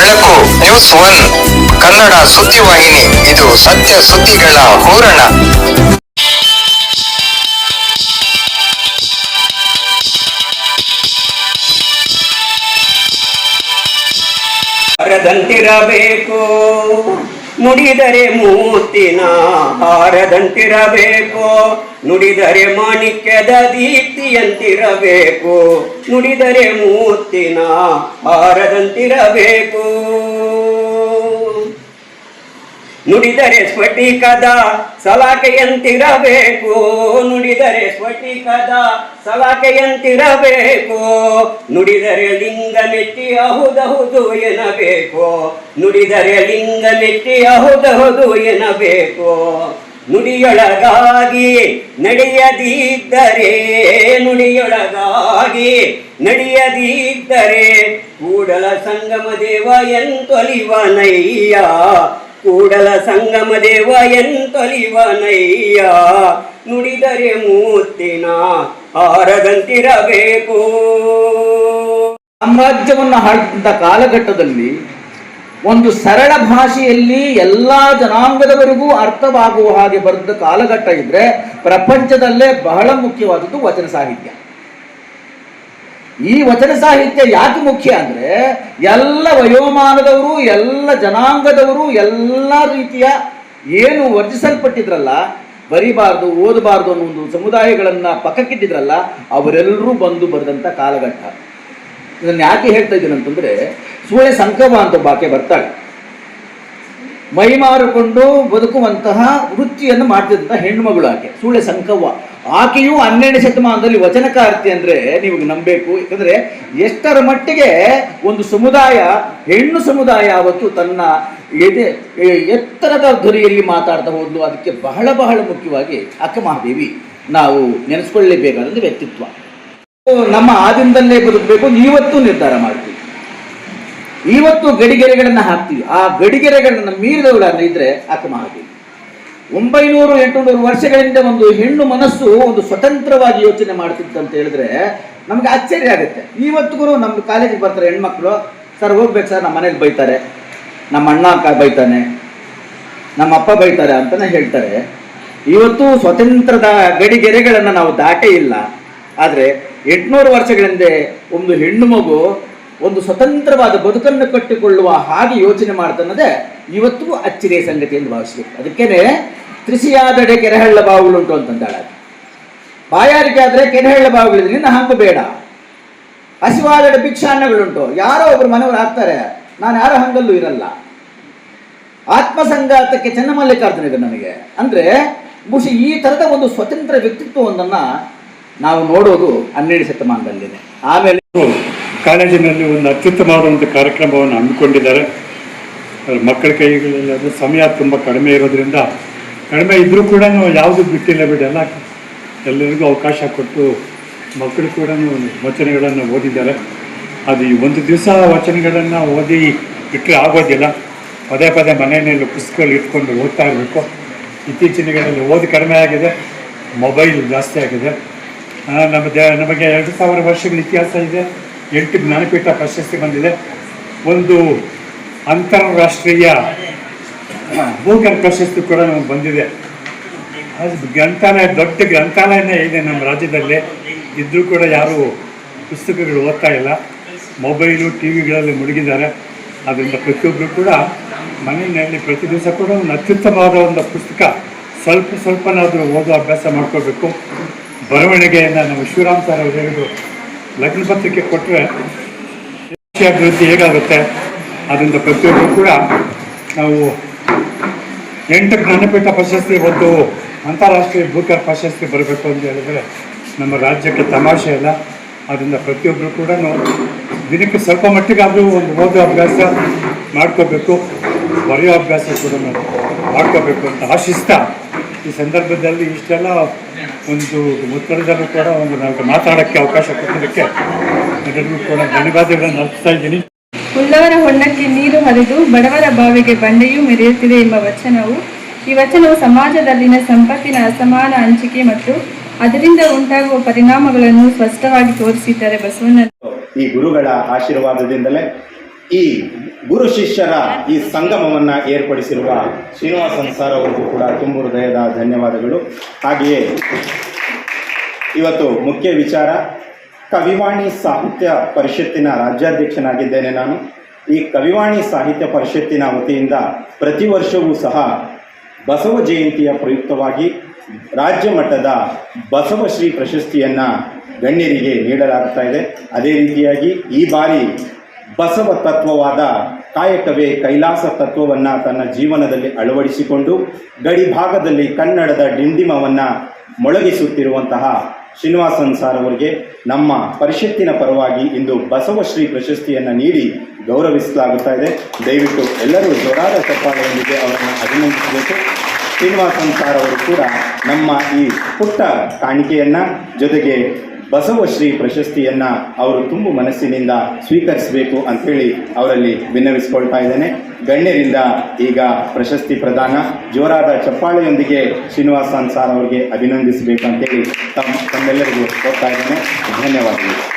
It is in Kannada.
ಬೆಳಕು ನ್ಯೂಸ್ ಒನ್ ಕನ್ನಡ ಸುದ್ದಿವಾಹಿನಿ. ಇದು ಸತ್ಯ ಸುದ್ದಿಗಳ ಹೂರಣ. ಹಾರದಂತಿರಬೇಕು ನುಡಿದರೆ ಮೂರ್ತಿನ, ಹಾರದಂತಿರಬೇಕು ನುಡಿದರೆ ಮಾಣಿಕ್ಯದ ದೀಪ್ತಿಯಂತಿರಬೇಕು, ನುಡಿದರೆ ಮೂರ್ತಿನ ಹಾರದಂತಿರಬೇಕು. ನುಡಿದರೆ ಸ್ಫಟಿಕದ ಸಲಾಕೆಯಂತಿರಬೇಕು, ನುಡಿದರೆ ಸ್ಫಟಿಕದ ಸಲಾಕೆಯಂತಿರಬೇಕು, ನುಡಿದರೆ ಲಿಂಗ ಮೆಟ್ಟಿ ಅಹುದಹುದು ಎನ್ನಬೇಕು, ನುಡಿದರೆ ಲಿಂಗ ಮೆಟ್ಟಿ ಅಹುದಹುದು ಎನ್ನಬೇಕು. ನುಡಿಯೊಳಗಾಗಿ ನಡೆಯದಿದ್ದರೆ, ನುಡಿಯೊಳಗಾಗಿ ನಡೆಯದಿದ್ದರೆ ಕೂಡಲ ಸಂಗಮ ದೇವ ಎಂತೊಲಿವನಯ್ಯ, ಕೂಡಲ ಸಂಗಮ ದೇವ ಎಂತೊಲಿವನಯ್ಯ. ನುಡಿದರೆ ಮೂರ್ತಿನ ಹಾರದಂತಿರಬೇಕು. ಸಾಮ್ರಾಜ್ಯವನ್ನು ಆಳಿದಂಥ ಕಾಲಘಟ್ಟದಲ್ಲಿ ಒಂದು ಸರಳ ಭಾಷೆಯಲ್ಲಿ ಎಲ್ಲ ಜನಾಂಗದವರಿಗೂ ಅರ್ಥವಾಗುವ ಹಾಗೆ ಬರೆದ ಕಾಲಘಟ್ಟ ಇದ್ರೆ ಪ್ರಪಂಚದಲ್ಲೇ ಬಹಳ ಮುಖ್ಯವಾದದ್ದು ವಚನ ಸಾಹಿತ್ಯ. ಈ ವಚನ ಸಾಹಿತ್ಯ ಯಾಕೆ ಮುಖ್ಯ ಅಂದ್ರೆ ಎಲ್ಲ ವಯೋಮಾನದವರು, ಎಲ್ಲ ಜನಾಂಗದವರು, ಎಲ್ಲ ರೀತಿಯ ಏನು ವರ್ಜಿಸಲ್ಪಟ್ಟಿದ್ರಲ್ಲ, ಬರಿಬಾರ್ದು ಓದಬಾರ್ದು ಅನ್ನೋ ಒಂದು ಸಮುದಾಯಗಳನ್ನ ಪಕ್ಕಕ್ಕಿಟ್ಟಿದ್ರಲ್ಲ, ಅವರೆಲ್ಲರೂ ಬಂದು ಬರೆದಂಥ ಕಾಲಘಟ್ಟ. ಇದನ್ನು ಯಾಕೆ ಹೇಳ್ತಾ ಇದ್ದೀನಿ ಅಂತಂದ್ರೆ, ಸೂಳೆ ಸಂಕವ ಅಂತ ಬಾಕೆ ಬರ್ತಾಳೆ, ಮೈ ಮಾರಿಕೊಂಡು ಬದುಕುವಂತಹ ವೃತ್ತಿಯನ್ನು ಮಾಡ್ತಿದ್ದಂಥ ಹೆಣ್ಣುಮಗಳು ಆಕೆ, ಸೂಳೆ ಸಂಕವ್ವ. ಆಕೆಯು 12ನೇ ಶತಮಾನದಲ್ಲಿ ವಚನಕಾರ್ತಿ ಅಂದ್ರೆ ನೀವು ನಂಬಬೇಕು. ಯಾಕಂದ್ರೆ ಎಷ್ಟರ ಮಟ್ಟಿಗೆ ಒಂದು ಸಮುದಾಯ, ಹೆಣ್ಣು ಸಮುದಾಯ ಅವತ್ತು ತನ್ನ ಎತ್ತರದ ಧ್ವನಿಯಲ್ಲಿ ಮಾತಾಡ್ತಾ ಹೋದ್ಲು. ಅದಕ್ಕೆ ಬಹಳ ಬಹಳ ಮುಖ್ಯವಾಗಿ ಅಕ್ಕಮಹಾದೇವಿ ನಾವು ನೆನೆಸ್ಕೊಳ್ಳೇಬೇಕಾದ ವ್ಯಕ್ತಿತ್ವ. ನಮ್ಮ ಆದಿಂದಲೇ ಬದುಕಬೇಕು, ಇವತ್ತು ನಿರ್ಧಾರ ಮಾಡ್ತೀವಿ, ಇವತ್ತು ಗಡಿಗೆರೆಗಳನ್ನ ಹಾಕ್ತೀವಿ. ಆ ಗಡಿಗೆರೆಗಳನ್ನ ಮೀರಿದವುಗಳನ್ನ ಇದ್ರೆ ಅಕ್ಕಮಹಾದೇವಿ. 900-800 ವರ್ಷಗಳಿಂದ ಒಂದು ಹೆಣ್ಣು ಮನಸ್ಸು ಒಂದು ಸ್ವತಂತ್ರವಾಗಿ ಯೋಚನೆ ಮಾಡ್ತಿತ್ತು ಅಂತ ಹೇಳಿದ್ರೆ ನಮ್ಗೆ ಆಶ್ಚರ್ಯ ಆಗುತ್ತೆ. ಇವತ್ತಿಗೂ ನಮ್ಮ ಕಾಲೇಜಿಗೆ ಬರ್ತಾರೆ ಹೆಣ್ಮಕ್ಳು, ಸರ್ ಹೋಗ್ಬೇಕು ಸರ್, ನಮ್ಮ ಮನೇಲಿ ಬೈತಾರೆ, ನಮ್ಮ ಅಣ್ಣ ಬೈತಾನೆ, ನಮ್ಮ ಅಪ್ಪ ಬೈತಾರೆ ಅಂತಾನೆ ಹೇಳ್ತಾರೆ. ಇವತ್ತು ಸ್ವತಂತ್ರದ ಗಡಿಗೆರೆಗಳನ್ನು ನಾವು ದಾಟೇ ಇಲ್ಲ. ಆದರೆ 800 ವರ್ಷಗಳಿಂದ ಒಂದು ಹೆಣ್ಣು ಮಗು ಒಂದು ಸ್ವತಂತ್ರವಾದ ಬದುಕನ್ನು ಕಟ್ಟಿಕೊಳ್ಳುವ ಹಾಗೆ ಯೋಚನೆ ಮಾಡ್ತನ್ನೋದೇ ಇವತ್ತಿಗೂ ಅಚ್ಚರಿಯ ಸಂಗತಿ ಎಂದು ಭಾವಿಸ್ಬೇಕು. ಅದಕ್ಕೇನೆ ತ್ರಿಸಿಯಾದಡೆ ಕೆರೆಹಳ್ಳ ಬಾವುಗಳುಂಟು ಅಂತಂದಾಳ. ಬಾಯಾರಿಕೆ ಆದರೆ ಕೆರೆಹಳ್ಳ ಬಾವುಗಳಿದ್ರೆ ನಿನ್ನ ಹಂಗು ಬೇಡ. ಹಸಿವಾದಡೆ ಭಿಕ್ಷಾನ್ನಗಳುಂಟು, ಯಾರೋ ಒಬ್ರು ಮನೆಯವರು ಹಾಕ್ತಾರೆ, ನಾನು ಯಾರೋ ಹಂಗಲ್ಲೂ ಇರಲ್ಲ. ಆತ್ಮಸಂಘಾತಕ್ಕೆ ಚೆನ್ನಮಲ್ಲಿಕಾರ್ಜುನ ಇದೆ ನನಗೆ ಅಂದ್ರೆ ಬಹುಶಃ ಈ ಥರದ ಒಂದು ಸ್ವತಂತ್ರ ವ್ಯಕ್ತಿತ್ವವೊಂದನ್ನು ನಾವು ನೋಡೋದು 12ನೇ ಶತಮಾನದಲ್ಲಿದೆ. ಆಮೇಲೆ ಕಾಲೇಜಿನಲ್ಲಿ ಒಂದು ಅತ್ಯುತ್ತಮವಾದ ಒಂದು ಕಾರ್ಯಕ್ರಮವನ್ನು ಹಮ್ಮಿಕೊಂಡಿದ್ದಾರೆ. ಮಕ್ಕಳ ಕೈಗಳಲ್ಲಿ ಅದು ಸಮಯ ತುಂಬ ಕಡಿಮೆ ಇರೋದ್ರಿಂದ, ಕಡಿಮೆ ಇದ್ದರೂ ಕೂಡ ಯಾವುದು ಬಿಟ್ಟಿಲ್ಲ ಬಿಡಲ್ಲ, ಎಲ್ಲರಿಗೂ ಅವಕಾಶ ಕೊಟ್ಟು ಮಕ್ಕಳು ಕೂಡ ವಚನಗಳನ್ನು ಓದಿದ್ದಾರೆ. ಅದು ಒಂದು ದಿವಸ ವಚನಗಳನ್ನು ಓದಿ ಬಿಟ್ಟರೆ ಆಗೋದಿಲ್ಲ, ಪದೇ ಪದೇ ಮನೆಯಲ್ಲಿ ಪುಸ್ತಕಗಳು ಇಟ್ಕೊಂಡು ಓದ್ತಾ ಇರಬೇಕು. ಇತ್ತೀಚಿನ ದಿನಗಳಲ್ಲಿ ಓದಿ ಕಡಿಮೆ ಆಗಿದೆ, ಮೊಬೈಲ್ ಜಾಸ್ತಿ ಆಗಿದೆ. ನಮಗೆ 2000 ವರ್ಷಗಳ ಇತಿಹಾಸ ಇದೆ, 8 ಜ್ಞಾನಪೀಠ ಪ್ರಶಸ್ತಿ ಬಂದಿದೆ, ಒಂದು ಅಂತಾರಾಷ್ಟ್ರೀಯ ಭೂಕರ್ ಪ್ರಶಸ್ತಿ ಕೂಡ ನಮಗೆ ಬಂದಿದೆ. ಅದು ಗ್ರಂಥಾಲಯ, ದೊಡ್ಡ ಗ್ರಂಥಾಲಯನೇ ಇದೆ ನಮ್ಮ ರಾಜ್ಯದಲ್ಲಿ. ಇದ್ದರೂ ಕೂಡ ಯಾರೂ ಪುಸ್ತಕಗಳು ಓದ್ತಾ ಇಲ್ಲ, ಮೊಬೈಲು ಟಿವಿಗಳಲ್ಲಿ ಮುಳುಗಿದ್ದಾರೆ. ಅದರಿಂದ ಪ್ರತಿಯೊಬ್ಬರು ಕೂಡ ಮನೆಯಲ್ಲಿ ಪ್ರತಿ ದಿವಸ ಕೂಡ ಒಂದು ಅತ್ಯುತ್ತಮವಾದ ಒಂದು ಪುಸ್ತಕ ಸ್ವಲ್ಪನಾದರೂ ಓದೋ ಅಭ್ಯಾಸ ಮಾಡ್ಕೋಬೇಕು. ಬರವಣಿಗೆಯನ್ನು ನಮ್ಮ ಶಿವರಾಮ್ ಸರ್ ಅವರು ಹೇಳಿದ್ರು, ಲಗ್ನ ಪತ್ರಿಕೆ ಕೊಟ್ಟರೆ ಅಭಿವೃದ್ಧಿ ಹೇಗಾಗುತ್ತೆ. ಅದರಿಂದ ಪ್ರತಿಯೊಬ್ಬರು ಕೂಡ ನಾವು 8 ಜ್ಞಾನಪೀಠ ಪ್ರಶಸ್ತಿ, ಒಂದು ಅಂತಾರಾಷ್ಟ್ರೀಯ ಭೂಕರ್ ಪ್ರಶಸ್ತಿ ಬರಬೇಕು ಅಂತ ಹೇಳಿದರೆ ನಮ್ಮ ರಾಜ್ಯಕ್ಕೆ ತಮಾಷೆ ಇಲ್ಲ. ಅದರಿಂದ ಪ್ರತಿಯೊಬ್ಬರು ಕೂಡ ದಿನಕ್ಕೆ ಸ್ವಲ್ಪ ಮಟ್ಟಿಗಾದರೂ ಒಂದು ಓದೋ ಅಭ್ಯಾಸ ಮಾಡ್ಕೋಬೇಕು, ಬರೆಯೋ ಅಭ್ಯಾಸ ಕೂಡ ಮಾಡ್ಕೋಬೇಕು ಅಂತ ಆಶಿಸ್ತಾ ಈ ಸಂದರ್ಭದಲ್ಲಿ ಇಷ್ಟೆಲ್ಲ ಒಂದು ಒತ್ತಡದಲ್ಲೂ ಕೂಡ ಒಂದು ನಾವು ಮಾತಾಡೋಕ್ಕೆ ಅವಕಾಶ ಕೊಟ್ಟಿದ್ದಕ್ಕೆ ಎಲ್ಲರಿಗೂ ಕೂಡ ಧನ್ಯವಾದಗಳನ್ನು ಅರ್ಪಿಸ್ತಾ ಇದ್ದೀನಿ. ಉಳ್ಳವರ ಹೊನ್ನಕ್ಕೆ ನೀರು ಹರಿದು ಬಡವರ ಬಾವಿಗೆ ಬಂಡೆಯೂ ಮೆರೆಯುತ್ತಿದೆ ಎಂಬ ವಚನವು, ಈ ವಚನವು ಸಮಾಜದಲ್ಲಿನ ಸಂಪತ್ತಿನ ಅಸಮಾನ ಹಂಚಿಕೆ ಮತ್ತು ಅದರಿಂದ ಉಂಟಾಗುವ ಪರಿಣಾಮಗಳನ್ನು ಸ್ಪಷ್ಟವಾಗಿ ತೋರಿಸಿದ್ದಾರೆ ಬಸವಣ್ಣ. ಈ ಗುರುಗಳ ಆಶೀರ್ವಾದದಿಂದಲೇ ಈ ಗುರು ಶಿಷ್ಯರ ಈ ಸಂಗಮವನ್ನು ಏರ್ಪಡಿಸಿರುವ ಶ್ರೀನಿವಾಸನ್ ಸರ್ ಅವರಿಗೂ ಕೂಡ ತುಂಬ ಹೃದಯದ ಧನ್ಯವಾದಗಳು. ಹಾಗೆಯೇ ಇವತ್ತು ಮುಖ್ಯ ವಿಚಾರ, ಕವಿವಾಣಿ ಸಾಹಿತ್ಯ ಪರಿಷತ್ತಿನ ರಾಜ್ಯಾಧ್ಯಕ್ಷನಾಗಿದ್ದೇನೆ ನಾನು. ಈ ಕವಿವಾಣಿ ಸಾಹಿತ್ಯ ಪರಿಷತ್ತಿನ ವತಿಯಿಂದ ಪ್ರತಿ ವರ್ಷವೂ ಸಹ ಬಸವ ಜಯಂತಿಯ ಪ್ರಯುಕ್ತವಾಗಿ ರಾಜ್ಯ ಮಟ್ಟದ ಬಸವಶ್ರೀ ಪ್ರಶಸ್ತಿಯನ್ನು ಗಣ್ಯರಿಗೆ ನೀಡಲಾಗ್ತಾ ಇದೆ. ಅದೇ ರೀತಿಯಾಗಿ ಈ ಬಾರಿ ಬಸವ ತತ್ವವಾದ ಕಾಯಕವೇ ಕೈಲಾಸ ತತ್ವವನ್ನು ತನ್ನ ಜೀವನದಲ್ಲಿ ಅಳವಡಿಸಿಕೊಂಡು ಗಡಿ ಭಾಗದಲ್ಲಿ ಕನ್ನಡದ ಡಿಂಡಿಮವನ್ನು ಮೊಳಗಿಸುತ್ತಿರುವಂತಹ ಶ್ರೀನಿವಾಸನ್ ಸರ್ ಅವರಿಗೆ ನಮ್ಮ ಪರಿಷತ್ತಿನ ಪರವಾಗಿ ಇಂದು ಬಸವಶ್ರೀ ಪ್ರಶಸ್ತಿಯನ್ನು ನೀಡಿ ಗೌರವಿಸಲಾಗುತ್ತಾ ಇದೆ. ದಯವಿಟ್ಟು ಎಲ್ಲರೂ ಜೋರಾದ ಚಪ್ಪಾಳೆಯೊಂದಿಗೆ ಅವರನ್ನು ಅಭಿನಂದಿಸಬೇಕು. ಶ್ರೀನಿವಾಸನ್ ಸರ್ ಅವರು ಕೂಡ ನಮ್ಮ ಈ ಪುಟ್ಟ ಕಾಣಿಕೆಯನ್ನು ಜೊತೆಗೆ ಬಸವಶ್ರೀ ಪ್ರಶಸ್ತಿಯನ್ನು ಅವರು ತುಂಬು ಮನಸ್ಸಿನಿಂದ ಸ್ವೀಕರಿಸಬೇಕು ಅಂಥೇಳಿ ಅವರಲ್ಲಿ ವಿನ್ನವಿಸ್ಕೊಳ್ತಾ ಇದ್ದೇನೆ. ಗಣ್ಯರಿಂದ ಈಗ ಪ್ರಶಸ್ತಿ ಪ್ರದಾನ. ಜೋರಾದ ಚಪ್ಪಾಳೆಯೊಂದಿಗೆ ಶ್ರೀನಿವಾಸನ್ ಸರ್ ಅವರಿಗೆ ಅಭಿನಂದಿಸಬೇಕು ಅಂತೇಳಿ ತಮ್ಮೆಲ್ಲರಿಗೂ ಕೋರ್ತಾ ಇದ್ದೇನೆ. ಧನ್ಯವಾದಗಳು.